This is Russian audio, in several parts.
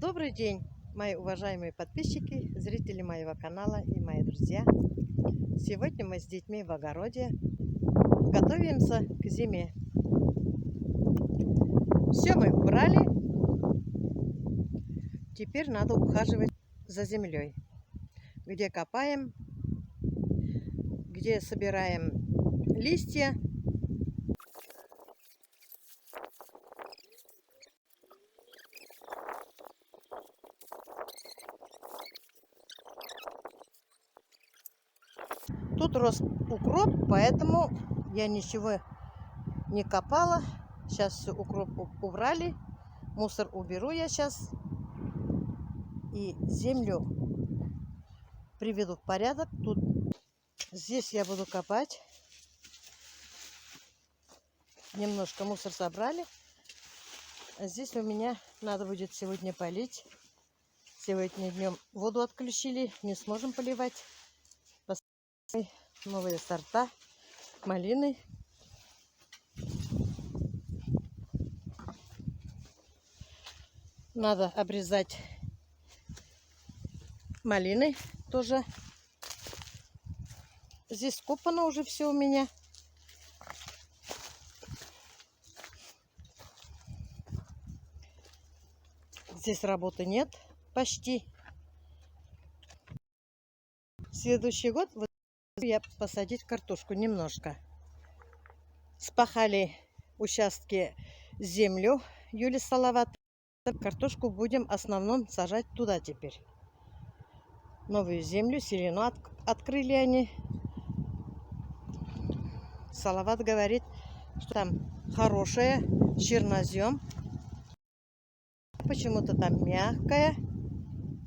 Добрый день, мои уважаемые подписчики, зрители моего канала и мои друзья. Сегодня мы с детьми в огороде готовимся к зиме. Все мы убрали. Теперь надо ухаживать за землей. Где копаем, где собираем листья. Тут рос укроп, поэтому я ничего не копала. Сейчас все укроп убрали. Мусор уберу я сейчас. И землю приведу в порядок. Здесь я буду копать. Немножко мусор собрали. А здесь у меня надо будет сегодня полить. Сегодня днем воду отключили. Не сможем поливать. Новые сорта малины. Надо обрезать малины тоже. Здесь скопано уже все у меня. Здесь работы нет почти. Следующий год вот я посадить картошку немножко. Спахали участки землю Юлия Салават. Картошку будем в основном сажать туда теперь. Новую землю, сирену открыли они. Салават говорит, что там хорошая чернозем. Почему-то там мягкая.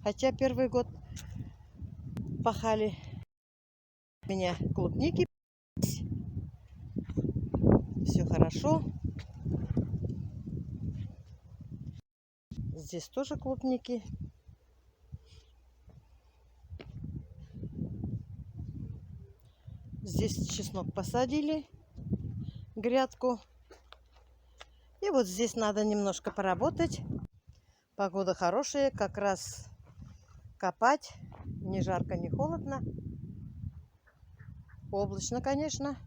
Хотя первый год пахали. У меня клубники. Все хорошо. Здесь тоже клубники. Здесь чеснок посадили, грядку. И вот здесь надо немножко поработать. Погода хорошая, как раз копать. Не жарко, не холодно. Облачно, конечно.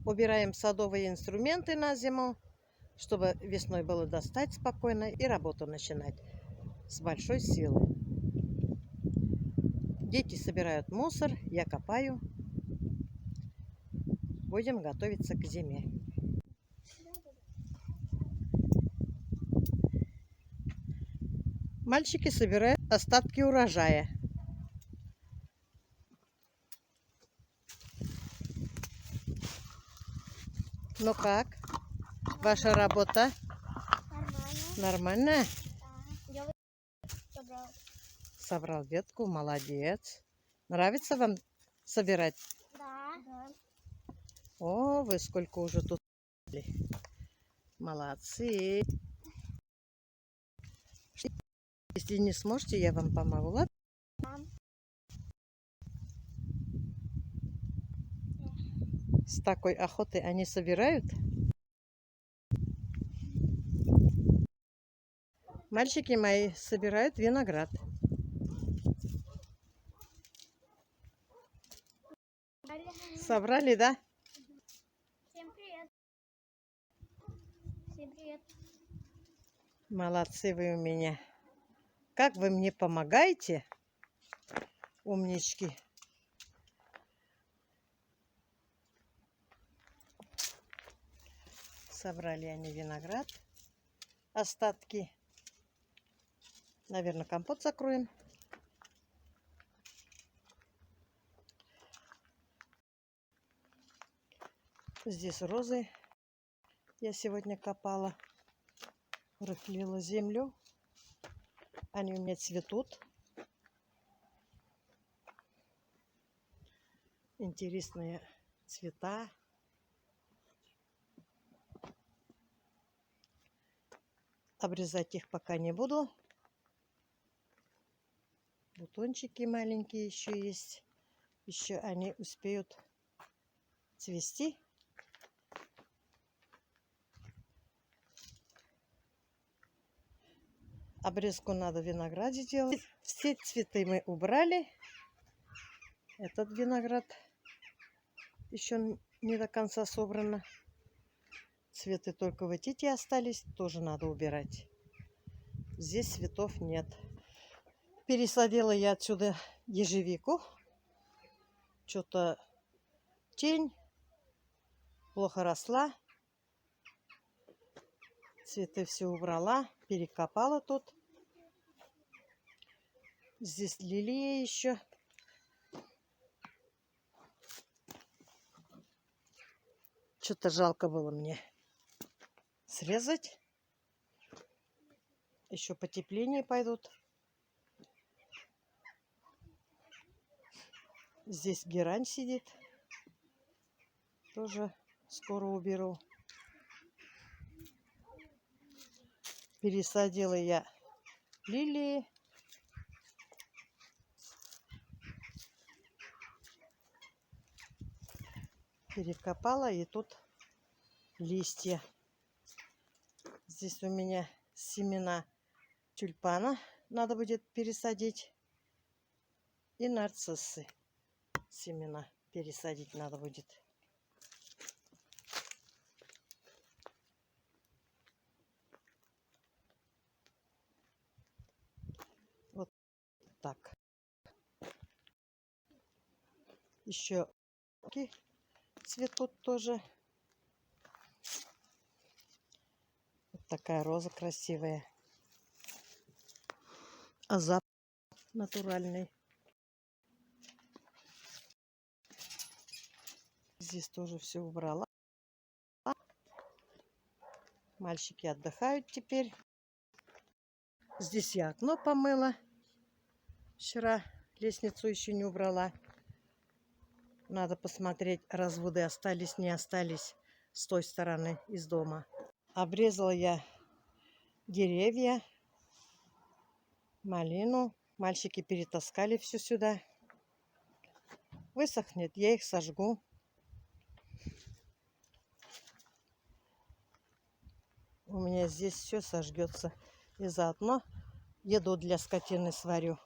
Убираем садовые инструменты на зиму, чтобы весной было достать спокойно и работу начинать с большой силы. Дети собирают мусор, я копаю. Будем готовиться к зиме. Мальчики собирают остатки урожая. Ну как? Ваша работа? Нормально. Нормально? Да. Я Собрал ветку, молодец. Нравится вам собирать? Да. О, вы сколько уже тут. Молодцы. Если не сможете, я вам помогу. Ладно? С такой охотой они собирают. Мальчики мои собирают виноград. Собрали, да? Всем привет. Всем привет. Молодцы вы у меня. Как вы мне помогаете, умнички. Собрали они виноград. Остатки. Наверное, компот закроем. Здесь розы. Я сегодня копала. Рыхлила землю. Они у меня цветут. Интересные цвета. Обрезать их пока не буду. Бутончики маленькие еще есть. Еще они успеют цвести. Обрезку надо в винограде делать. Все цветы мы убрали. Этот виноград еще не до конца собрано. Цветы только в эти остались. Тоже надо убирать. Здесь цветов нет. Пересадила я отсюда ежевику. Что-то тень. Плохо росла. Цветы все убрала. Перекопала тут. Здесь лилия еще. Что-то жалко было мне срезать. Еще потепление пойдут. Здесь герань сидит. Тоже скоро уберу. Пересадила я лилии. Перекопала, и тут листья. Здесь у меня семена тюльпана надо будет пересадить. И нарциссы. Семена пересадить надо будет. Вот так. Еще цветут тоже. Вот такая роза красивая. А запах натуральный. Здесь тоже все убрала. Мальчики отдыхают теперь. Здесь я окно помыла. Вчера лестницу еще не убрала. Надо посмотреть, разводы остались, не остались с той стороны из дома. Обрезала я деревья, малину. Мальчики перетаскали все сюда. Высохнет, я их сожгу. У меня здесь все сожгется. И заодно еду для скотины сварю.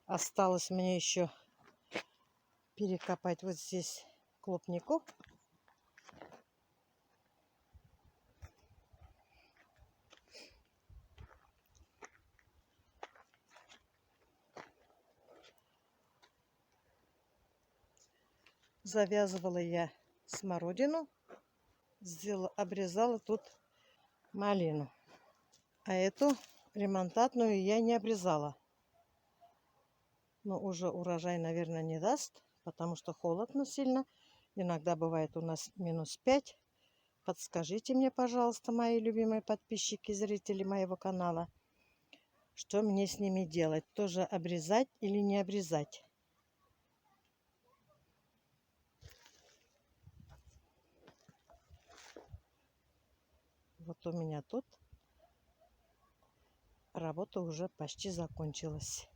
Осталось мне еще перекопать вот здесь клубнику. Завязывала я смородину. Обрезала тут малину. А эту ремонтантную я не обрезала. Но уже урожай, наверное, не даст, потому что холодно сильно. Иногда бывает у нас -5. Подскажите мне, пожалуйста, мои любимые подписчики, зрители моего канала, что мне с ними делать? Тоже обрезать или не обрезать? Вот у меня тут работа уже почти закончилась.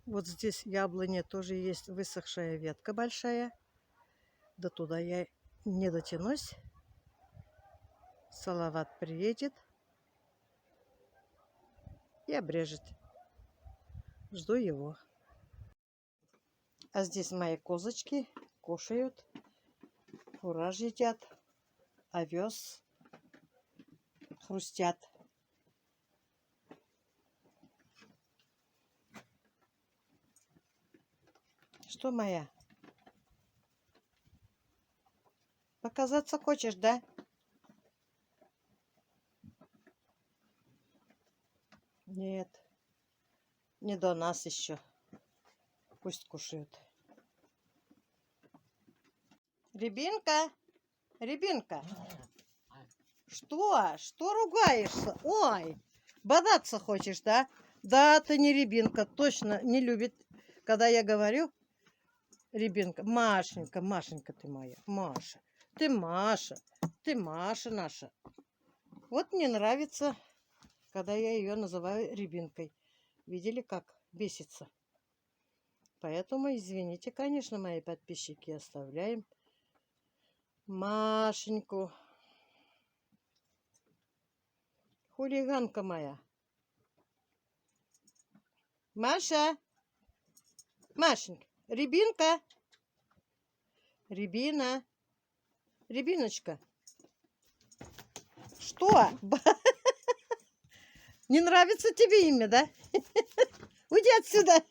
Вот здесь яблони тоже есть высохшая ветка большая. До туда я не дотянусь. Салават приедет и обрежет. Жду его. А здесь мои козочки кушают, фураж едят, овес хрустят. Что, моя? Показаться хочешь, да? Нет, не до нас еще. Пусть кушают. Рябинка, Рябинка, что? Что ругаешься? Ой, бодаться хочешь, да? Да, ты не Рябинка, точно не любит, когда я говорю Рябинка. Машенька, Машенька ты моя, Маша. Ты Маша наша. Вот мне нравится, когда я ее называю Рябинкой. Видели, как бесится? Поэтому, извините, конечно, мои подписчики, оставляем Машеньку. Хулиганка моя. Маша. Машенька. Рябинка. Рябина. Рябиночка. Что? Не нравится тебе имя, да? Уйди отсюда.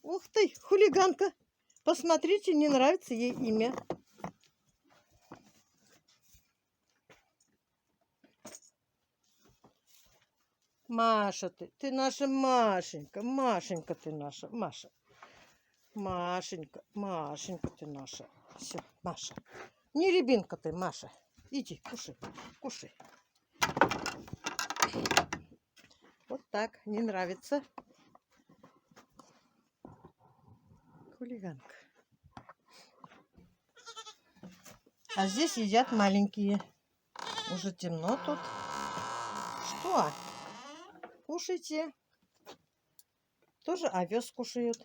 Ух ты, хулиганка. Посмотрите, не нравится ей имя. Маша ты наша Машенька. Машенька ты наша. Маша. Машенька, Машенька ты наша. Все, Маша. Не рябинка ты, Маша. Иди, кушай, кушай. Вот так, не нравится. Хулиганка. А здесь едят маленькие. Уже темно тут. Что? Кушайте. Тоже овес кушают.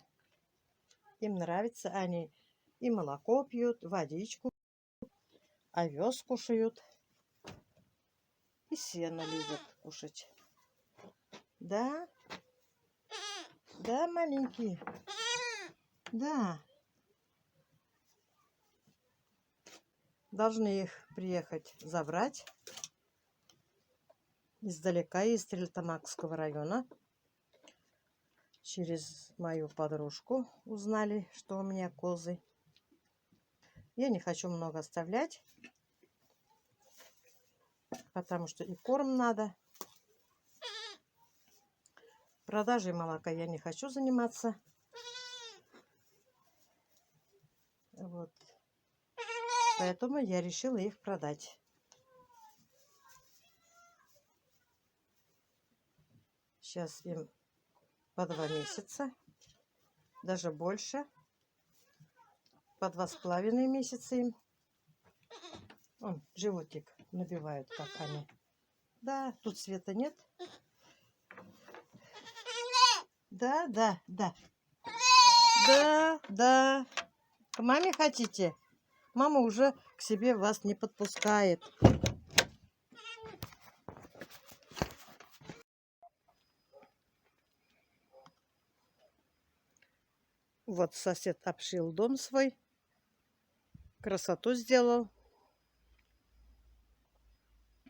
Им нравится. Они и молоко пьют, водичку. Овес кушают. И сено любят кушать. Да? Да, маленькие? Да. Должны их приехать забрать издалека, из Стрельтамакского района. Через мою подружку узнали, что у меня козы. Я не хочу много оставлять, потому что и корм надо. Продажей молока я не хочу заниматься. Вот. Поэтому я решила их продать. Сейчас им по 2 месяца, даже больше. По 2,5 месяца им. Вон, животик набивают, как они. Да, тут света нет. Да, да, да. Да, да. К маме хотите? Мама уже к себе вас не подпускает. Вот сосед обшил дом свой. Красоту сделал.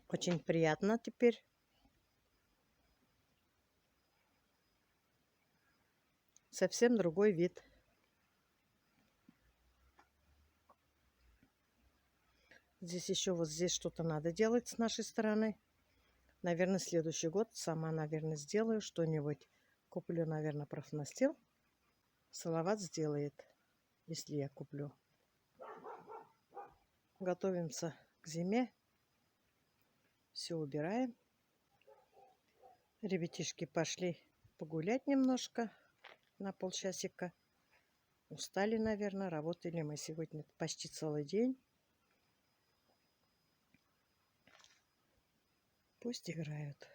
Очень приятно теперь. Совсем другой вид. Здесь еще вот здесь что-то надо делать с нашей стороны. Наверное, следующий год сама, наверное, сделаю что-нибудь. Куплю, наверное, профнастил. Салават сделает, если я куплю. Готовимся к зиме. Все убираем. Ребятишки пошли погулять немножко на полчасика. Устали, наверное, работали мы сегодня почти целый день. Пусть играют.